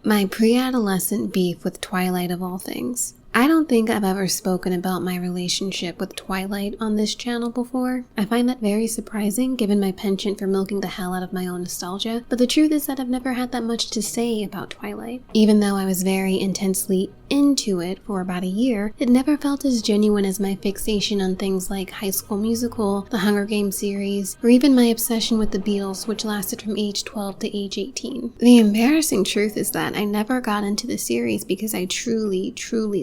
My pre-adolescent beef with Twilight of all things. I don't think I've ever spoken about my relationship with Twilight on this channel before. I find that very surprising given my penchant for milking the hell out of my own nostalgia, but the truth is that I've never had that much to say about Twilight. Even though I was very intensely into it for about a year, it never felt as genuine as my fixation on things like High School Musical, the Hunger Games series, or even my obsession with the Beatles, which lasted from age 12 to age 18. The embarrassing truth is that I never got into the series because I truly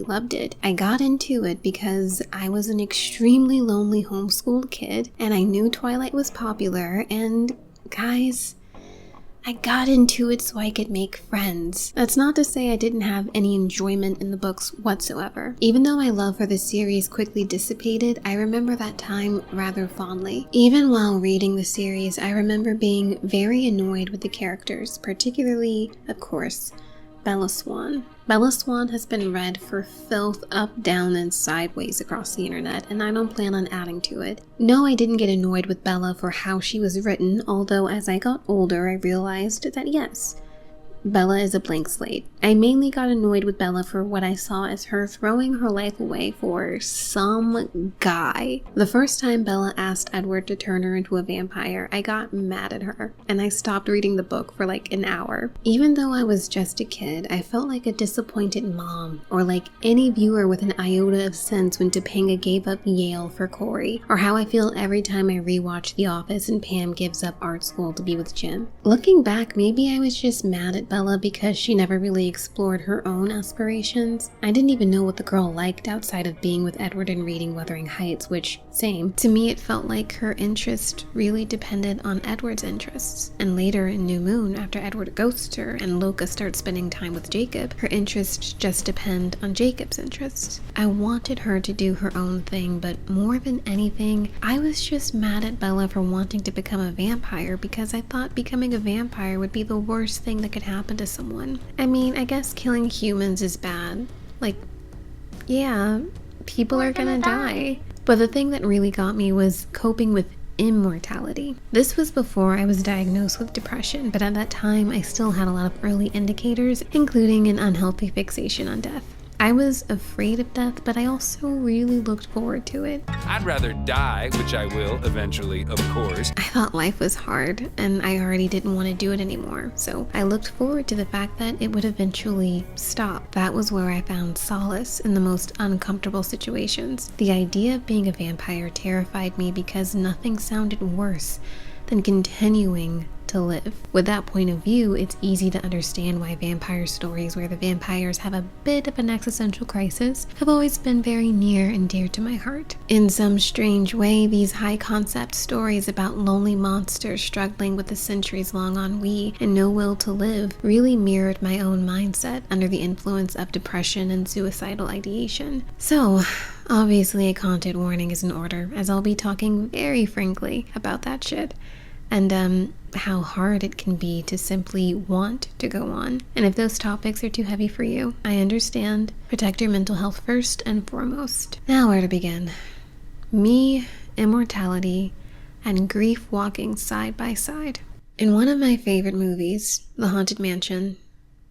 loved it. I got into it because I was an extremely lonely homeschooled kid, and I knew Twilight was popular, and guys, I got into it so I could make friends. That's not to say I didn't have any enjoyment in the books whatsoever. Even though my love for the series quickly dissipated, I remember that time rather fondly. Even while reading the series, I remember being very annoyed with the characters, particularly, of course, Bella Swan. Bella Swan has been read for filth up, down, and sideways across the internet, and I don't plan on adding to it. No, I didn't get annoyed with Bella for how she was written, although as I got older I realized that yes, Bella is a blank slate. I mainly got annoyed with Bella for what I saw as her throwing her life away for some guy. The first time Bella asked Edward to turn her into a vampire, I got mad at her, and I stopped reading the book for like an hour. Even though I was just a kid, I felt like a disappointed mom, or like any viewer with an iota of sense when Topanga gave up Yale for Corey, or how I feel every time I rewatch The Office and Pam gives up art school to be with Jim. Looking back, maybe I was just mad at Bella because she never really explored her own aspirations. I didn't even know what the girl liked outside of being with Edward and reading Wuthering Heights, which, same. To me, it felt like her interest really depended on Edward's interests. And later in New Moon, after Edward ghosts her and Loca starts spending time with Jacob, her interests just depend on Jacob's interests. I wanted her to do her own thing, but more than anything, I was just mad at Bella for wanting to become a vampire because I thought becoming a vampire would be the worst thing that could happen to someone. I mean, I guess killing humans is bad. Like, yeah, people are gonna die. But the thing that really got me was coping with immortality. This was before I was diagnosed with depression, but at that time I still had a lot of early indicators, including an unhealthy fixation on death. I was afraid of death, but I also really looked forward to it. I'd rather die, which I will eventually, of course. I thought life was hard, and I already didn't want to do it anymore, so I looked forward to the fact that it would eventually stop. That was where I found solace in the most uncomfortable situations. The idea of being a vampire terrified me because nothing sounded worse than continuing to live. With that point of view, it's easy to understand why vampire stories where the vampires have a bit of an existential crisis have always been very near and dear to my heart. In some strange way, these high-concept stories about lonely monsters struggling with a centuries-long ennui and no will to live really mirrored my own mindset under the influence of depression and suicidal ideation. So, obviously a content warning is in order, as I'll be talking very frankly about that shit. And how hard it can be to simply want to go on. And if those topics are too heavy for you, I understand. Protect your mental health first and foremost. Now where to begin? Me, immortality, and grief walking side by side. In one of my favorite movies, The Haunted Mansion,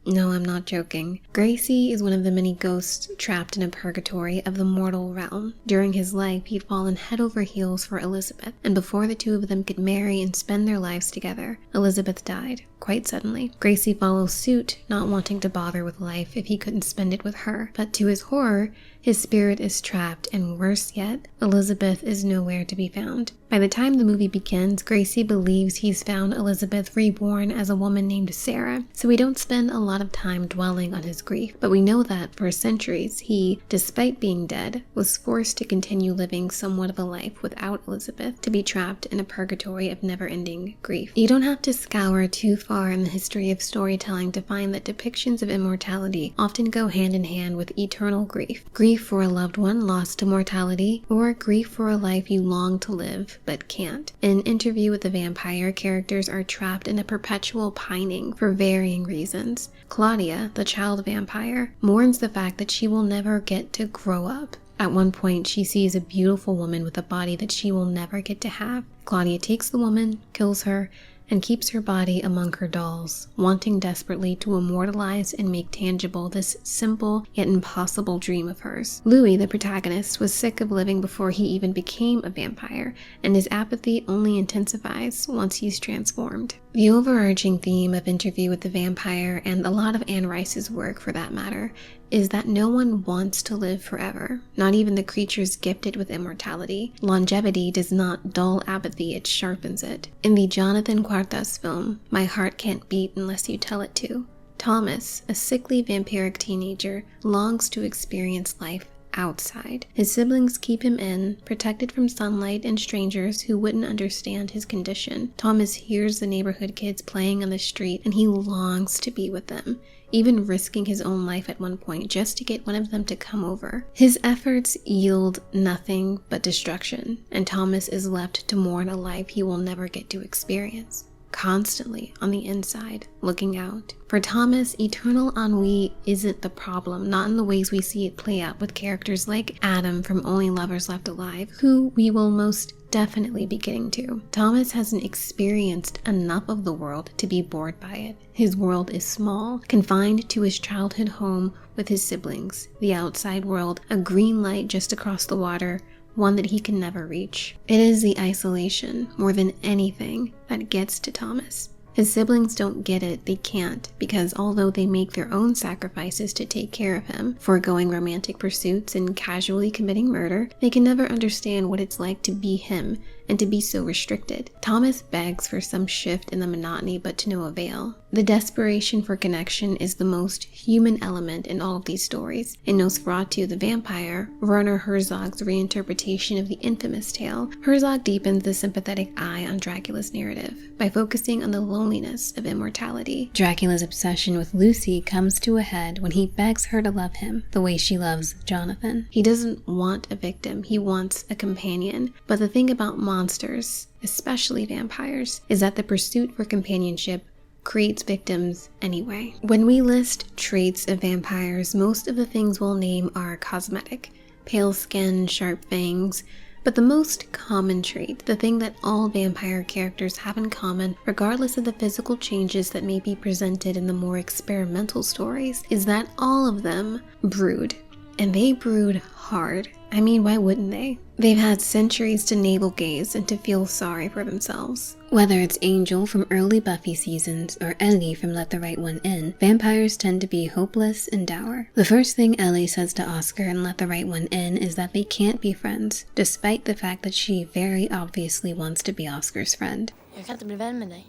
no, I'm not joking, Gracie is one of the many ghosts trapped in a purgatory of the mortal realm. During his life, he'd fallen head over heels for Elizabeth, and before the two of them could marry and spend their lives together, Elizabeth died, quite suddenly. Gracie follows suit, not wanting to bother with life if he couldn't spend it with her, but to his horror, his spirit is trapped, and worse yet, Elizabeth is nowhere to be found. By the time the movie begins, Gracie believes he's found Elizabeth reborn as a woman named Sarah, so we don't spend a lot of time dwelling on his grief. But we know that for centuries, he, despite being dead, was forced to continue living somewhat of a life without Elizabeth, to be trapped in a purgatory of never-ending grief. You don't have to scour too far in the history of storytelling to find that depictions of immortality often go hand in hand with eternal grief. Grief for a loved one lost to mortality, or grief for a life you long to live but can't. In Interview with the Vampire, characters are trapped in a perpetual pining for varying reasons. Claudia, the child vampire, mourns the fact that she will never get to grow up. At one point, she sees a beautiful woman with a body that she will never get to have. Claudia takes the woman, kills her, and keeps her body among her dolls, wanting desperately to immortalize and make tangible this simple yet impossible dream of hers. Louis, the protagonist, was sick of living before he even became a vampire, and his apathy only intensifies once he's transformed. The overarching theme of Interview with the Vampire, and a lot of Anne Rice's work for that matter, is that no one wants to live forever, not even the creatures gifted with immortality. Longevity does not dull apathy, it sharpens it. In the Jonathan Cuartas film, My Heart Can't Beat Unless You Tell It To, Thomas, a sickly vampiric teenager, longs to experience life outside. His siblings keep him in, protected from sunlight and strangers who wouldn't understand his condition. Thomas hears the neighborhood kids playing on the street and he longs to be with them, even risking his own life at one point just to get one of them to come over. His efforts yield nothing but destruction, and Thomas is left to mourn a life he will never get to experience, constantly on the inside, looking out. For Thomas, eternal ennui isn't the problem, not in the ways we see it play out with characters like Adam from Only Lovers Left Alive, who we will most definitely be getting to. Thomas hasn't experienced enough of the world to be bored by it. His world is small, confined to his childhood home with his siblings. The outside world, a green light just across the water, one that he can never reach. It is the isolation, more than anything, that gets to Thomas. His siblings don't get it, they can't, because although they make their own sacrifices to take care of him, foregoing romantic pursuits and casually committing murder, they can never understand what it's like to be him and to be so restricted. Thomas begs for some shift in the monotony, but to no avail. The desperation for connection is the most human element in all of these stories. In Nosferatu the Vampire, Werner Herzog's reinterpretation of the infamous tale, Herzog deepens the sympathetic eye on Dracula's narrative by focusing on the loneliness of immortality. Dracula's obsession with Lucy comes to a head when he begs her to love him the way she loves Jonathan. He doesn't want a victim, he wants a companion. But the thing about monsters, especially vampires, is that the pursuit for companionship creates victims anyway. When we list traits of vampires, most of the things we'll name are cosmetic. Pale skin, sharp fangs. But the most common trait, the thing that all vampire characters have in common, regardless of the physical changes that may be presented in the more experimental stories, is that all of them brood. And they brood hard. I mean, why wouldn't they? They've had centuries to navel gaze and to feel sorry for themselves. Whether it's Angel from early Buffy seasons or Ellie from Let the Right One In, vampires tend to be hopeless and dour. The first thing Ellie says to Oscar in Let the Right One In is that they can't be friends, despite the fact that she very obviously wants to be Oscar's friend. Jag kan inte bli vän med dig.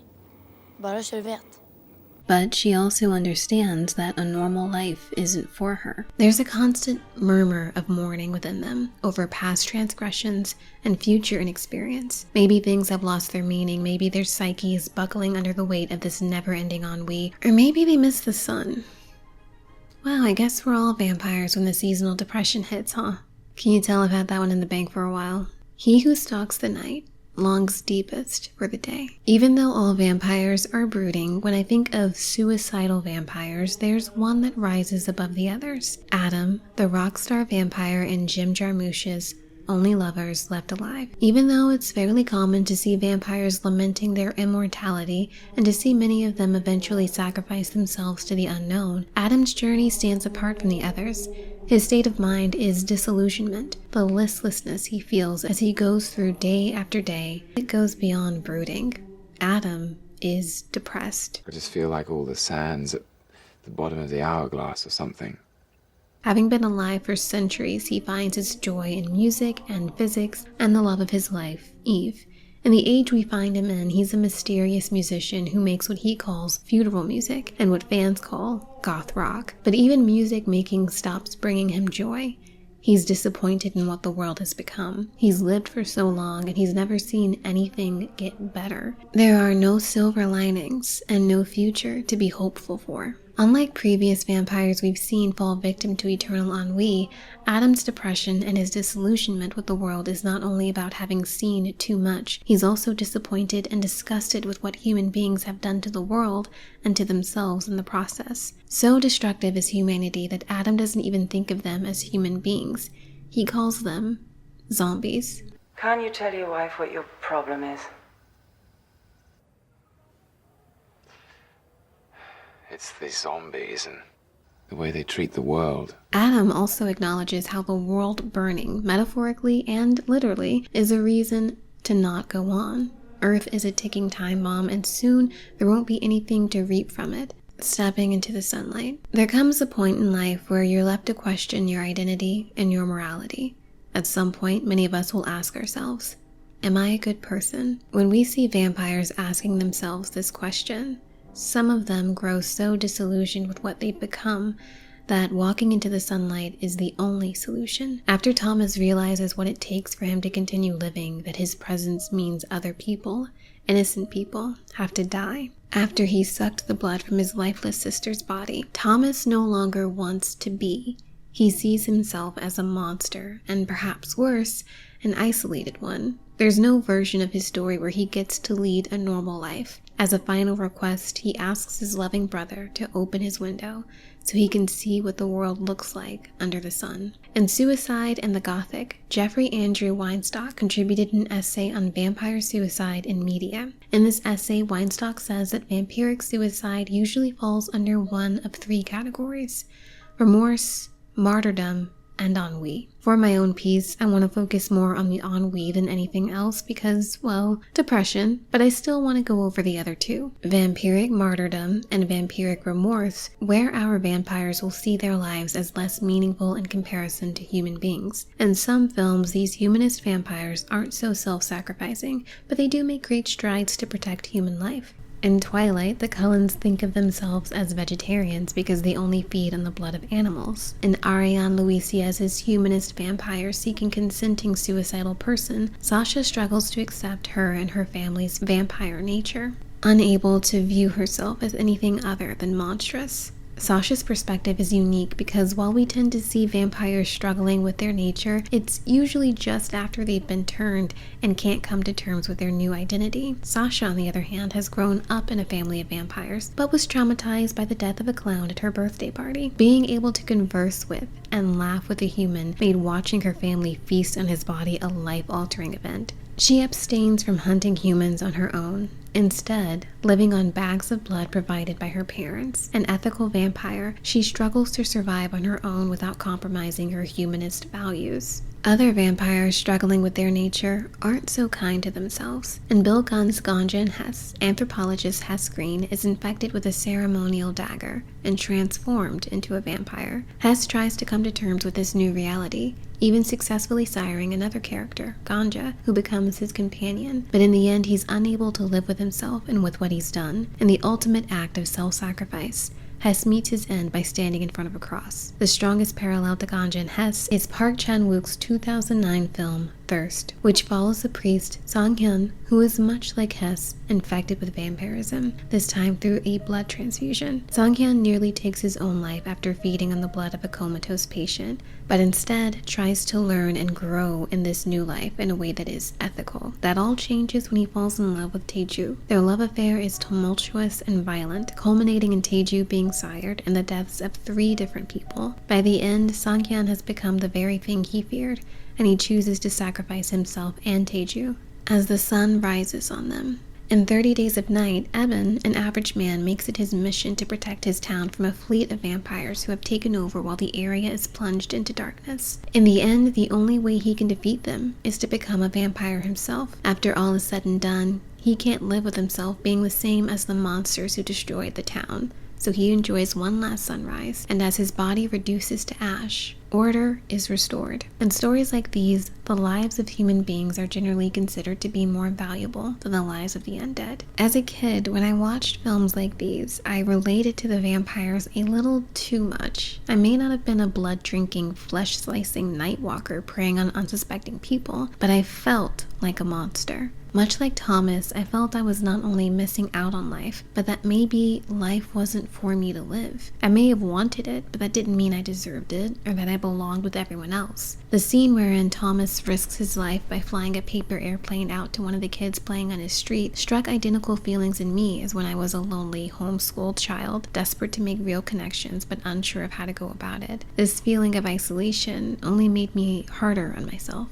Bara så du vet. But she also understands that a normal life isn't for her. There's a constant murmur of mourning within them over past transgressions and future inexperience. Maybe things have lost their meaning, maybe their psyche is buckling under the weight of this never-ending ennui, or maybe they miss the sun. Wow, I guess we're all vampires when the seasonal depression hits, huh? Can you tell I've had that one in the bank for a while? He who stalks the night longs deepest for the day. Even though all vampires are brooding, when I think of suicidal vampires, there's one that rises above the others. Adam, the rock star vampire in Jim Jarmusch's Only Lovers Left Alive. Even though it's fairly common to see vampires lamenting their immortality and to see many of them eventually sacrifice themselves to the unknown, Adam's journey stands apart from the others. His state of mind is disillusionment, the listlessness he feels as he goes through day after day. It goes beyond brooding. Adam is depressed. I just feel like all the sand's at the bottom of the hourglass or something. Having been alive for centuries, he finds his joy in music and physics and the love of his life, Eve. In the age we find him in, he's a mysterious musician who makes what he calls funeral music and what fans call goth rock. But even music making stops bringing him joy. He's disappointed in what the world has become. He's lived for so long and he's never seen anything get better. There are no silver linings and no future to be hopeful for. Unlike previous vampires we've seen fall victim to eternal ennui, Adam's depression and his disillusionment with the world is not only about having seen too much, he's also disappointed and disgusted with what human beings have done to the world and to themselves in the process. So destructive is humanity that Adam doesn't even think of them as human beings. He calls them zombies. Can't you tell your wife what your problem is? It's the zombies and the way they treat the world. Adam also acknowledges how the world burning, metaphorically and literally, is a reason to not go on. Earth is a ticking time bomb, and soon there won't be anything to reap from it. Stepping into the sunlight. There comes a point in life where you're left to question your identity and your morality. At some point, many of us will ask ourselves, am I a good person? When we see vampires asking themselves this question, some of them grow so disillusioned with what they've become that walking into the sunlight is the only solution. After Thomas realizes what it takes for him to continue living, that his presence means other people, innocent people, have to die. After he sucked the blood from his lifeless sister's body, Thomas no longer wants to be. He sees himself as a monster, and perhaps worse, an isolated one. There's no version of his story where he gets to lead a normal life. As a final request, he asks his loving brother to open his window so he can see what the world looks like under the sun. In Suicide and the Gothic, Jeffrey Andrew Weinstock contributed an essay on vampire suicide in media. In this essay, Weinstock says that vampiric suicide usually falls under one of three categories: remorse, martyrdom, and ennui. For my own piece, I want to focus more on the ennui than anything else because, well, depression, but I still want to go over the other two. Vampiric martyrdom and vampiric remorse, where our vampires will see their lives as less meaningful in comparison to human beings. In some films, these humanist vampires aren't so self-sacrificing, but they do make great strides to protect human life. In Twilight, the Cullens think of themselves as vegetarians because they only feed on the blood of animals. In Ariane Louisiez's humanist vampire seeking consenting suicidal person, Sasha struggles to accept her and her family's vampire nature, unable to view herself as anything other than monstrous. Sasha's perspective is unique because while we tend to see vampires struggling with their nature, it's usually just after they've been turned and can't come to terms with their new identity. Sasha, on the other hand, has grown up in a family of vampires, but was traumatized by the death of a clown at her birthday party. Being able to converse with and laugh with a human made watching her family feast on his body a life-altering event. She abstains from hunting humans on her own, instead living on bags of blood provided by her parents. An ethical vampire, she struggles to survive on her own without compromising her humanist values. Other vampires struggling with their nature aren't so kind to themselves. In Bill Gunn's Ganja and Hess, anthropologist Hess Green is infected with a ceremonial dagger and transformed into a vampire. Hess tries to come to terms with this new reality, even successfully siring another character, Ganja, who becomes his companion. But in the end, he's unable to live with himself and with what he's done. In the ultimate act of self-sacrifice, Hess meets his end by standing in front of a cross. The strongest parallel to Ganja and Hess is Park Chan-wook's 2009 film, Thirst, which follows the priest Sang-hyun, who is much like Hess, infected with vampirism, this time through a blood transfusion. Sang-hyun nearly takes his own life after feeding on the blood of a comatose patient, but instead tries to learn and grow in this new life in a way that is ethical. That all changes when he falls in love with Taeju. Their love affair is tumultuous and violent, culminating in Taeju being sired and the deaths of 3 different people. By the end, Sang-hyun has become the very thing he feared, and he chooses to sacrifice himself and Taeju as the sun rises on them. In 30 Days of Night, Eben, an average man, makes it his mission to protect his town from a fleet of vampires who have taken over while the area is plunged into darkness. In the end, the only way he can defeat them is to become a vampire himself. After all is said and done, he can't live with himself being the same as the monsters who destroyed the town. So he enjoys one last sunrise, and as his body reduces to ash, order is restored. In stories like these, the lives of human beings are generally considered to be more valuable than the lives of the undead. As a kid, when I watched films like these, I related to the vampires a little too much. I may not have been a blood-drinking, flesh-slicing nightwalker preying on unsuspecting people, but I felt like a monster. Much like Thomas, I felt I was not only missing out on life, but that maybe life wasn't for me to live. I may have wanted it, but that didn't mean I deserved it, or that I belonged with everyone else. The scene wherein Thomas risks his life by flying a paper airplane out to one of the kids playing on his street struck identical feelings in me as when I was a lonely, homeschooled child, desperate to make real connections but unsure of how to go about it. This feeling of isolation only made me harder on myself.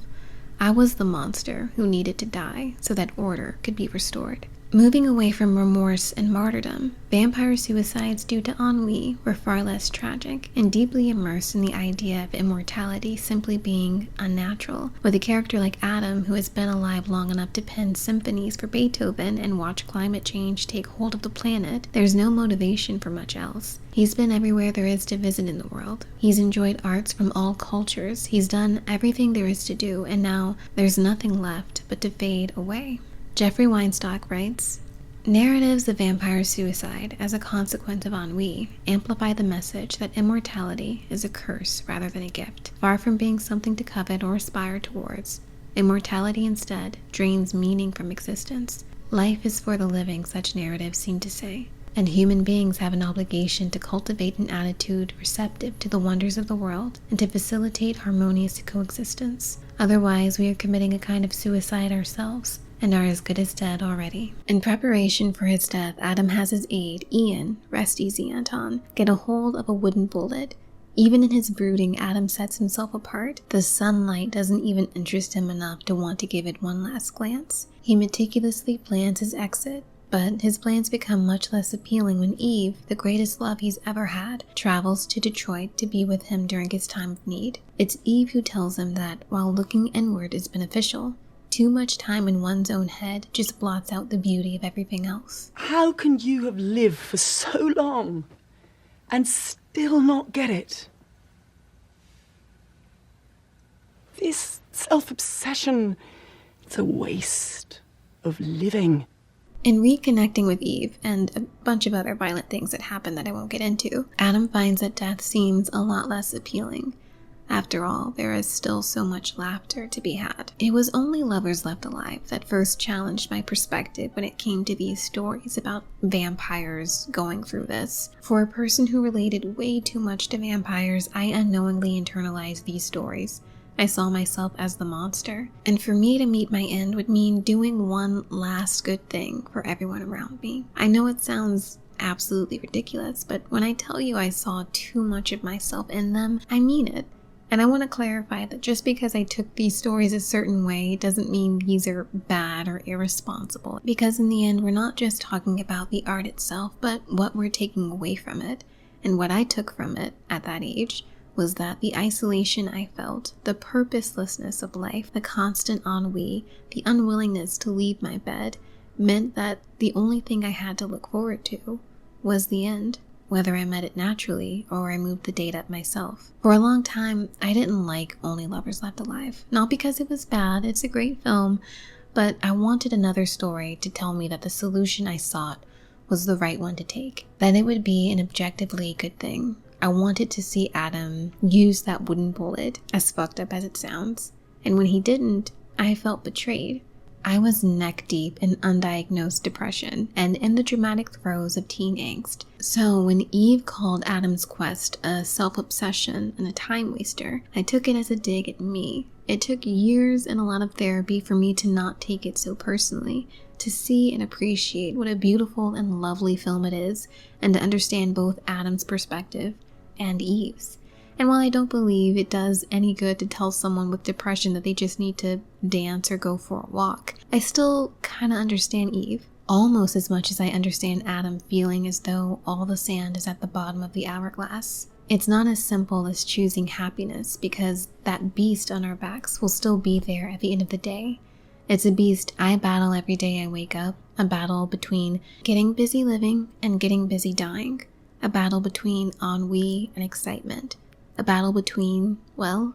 I was the monster who needed to die so that order could be restored. Moving away from remorse and martyrdom, vampire suicides due to ennui were far less tragic and deeply immersed in the idea of immortality simply being unnatural. With a character like Adam, who has been alive long enough to pen symphonies for Beethoven and watch climate change take hold of the planet, there's no motivation for much else. He's been everywhere there is to visit in the world. He's enjoyed arts from all cultures. He's done everything there is to do, and now there's nothing left but to fade away. Jeffrey Weinstock writes, narratives of vampire suicide as a consequence of ennui amplify the message that immortality is a curse rather than a gift. Far from being something to covet or aspire towards, immortality instead drains meaning from existence. Life is for the living, such narratives seem to say, and human beings have an obligation to cultivate an attitude receptive to the wonders of the world and to facilitate harmonious coexistence. Otherwise, we are committing a kind of suicide ourselves, and are as good as dead already. In preparation for his death, Adam has his aide, Ian, rest easy Anton, get a hold of a wooden bullet. Even in his brooding, Adam sets himself apart. The sunlight doesn't even interest him enough to want to give it one last glance. He meticulously plans his exit, but his plans become much less appealing when Eve, the greatest love he's ever had, travels to Detroit to be with him during his time of need. It's Eve who tells him that while looking inward is beneficial, too much time in one's own head just blots out the beauty of everything else. How can you have lived for so long and still not get it? This self-obsession, it's a waste of living. In reconnecting with Eve and a bunch of other violent things that happen that I won't get into, Adam finds that death seems a lot less appealing. After all, there is still so much laughter to be had. It was only Lovers Left Alive that first challenged my perspective when it came to these stories about vampires going through this. For a person who related way too much to vampires, I unknowingly internalized these stories. I saw myself as the monster, and for me to meet my end would mean doing one last good thing for everyone around me. I know it sounds absolutely ridiculous, but when I tell you I saw too much of myself in them, I mean it. And I want to clarify that just because I took these stories a certain way doesn't mean these are bad or irresponsible, because in the end we're not just talking about the art itself, but what we're taking away from it. And what I took from it at that age was that the isolation I felt, the purposelessness of life, the constant ennui, the unwillingness to leave my bed, meant that the only thing I had to look forward to was the end, whether I met it naturally or I moved the date up myself. For a long time, I didn't like Only Lovers Left Alive. Not because it was bad, it's a great film, but I wanted another story to tell me that the solution I sought was the right one to take, that it would be an objectively good thing. I wanted to see Adam use that wooden bullet, as fucked up as it sounds, and when he didn't, I felt betrayed. I was neck deep in undiagnosed depression and in the dramatic throes of teen angst. So when Eve called Adam's quest a self-obsession and a time waster, I took it as a dig at me. It took years and a lot of therapy for me to not take it so personally, to see and appreciate what a beautiful and lovely film it is, and to understand both Adam's perspective and Eve's. And while I don't believe it does any good to tell someone with depression that they just need to dance or go for a walk, I still kind of understand Eve, almost as much as I understand Adam feeling as though all the sand is at the bottom of the hourglass. It's not as simple as choosing happiness, because that beast on our backs will still be there at the end of the day. It's a beast I battle every day I wake up, a battle between getting busy living and getting busy dying, a battle between ennui and excitement, a battle between, well,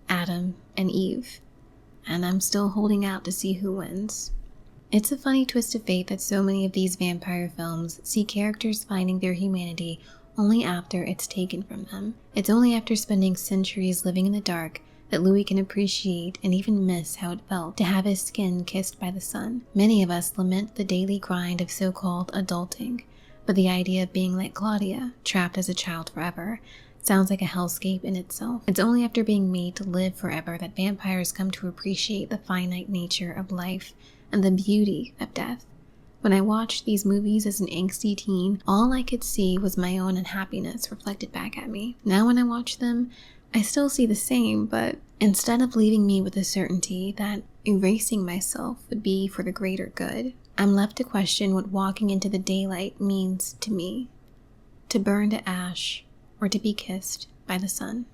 Adam and Eve. And I'm still holding out to see who wins. It's a funny twist of fate that so many of these vampire films see characters finding their humanity only after it's taken from them. It's only after spending centuries living in the dark that Louis can appreciate and even miss how it felt to have his skin kissed by the sun. Many of us lament the daily grind of so-called adulting, but the idea of being like Claudia, trapped as a child forever, sounds like a hellscape in itself. It's only after being made to live forever that vampires come to appreciate the finite nature of life and the beauty of death. When I watched these movies as an angsty teen, all I could see was my own unhappiness reflected back at me. Now when I watch them, I still see the same, but instead of leaving me with the certainty that erasing myself would be for the greater good, I'm left to question what walking into the daylight means to me. To burn to ash, or to be kissed by the sun.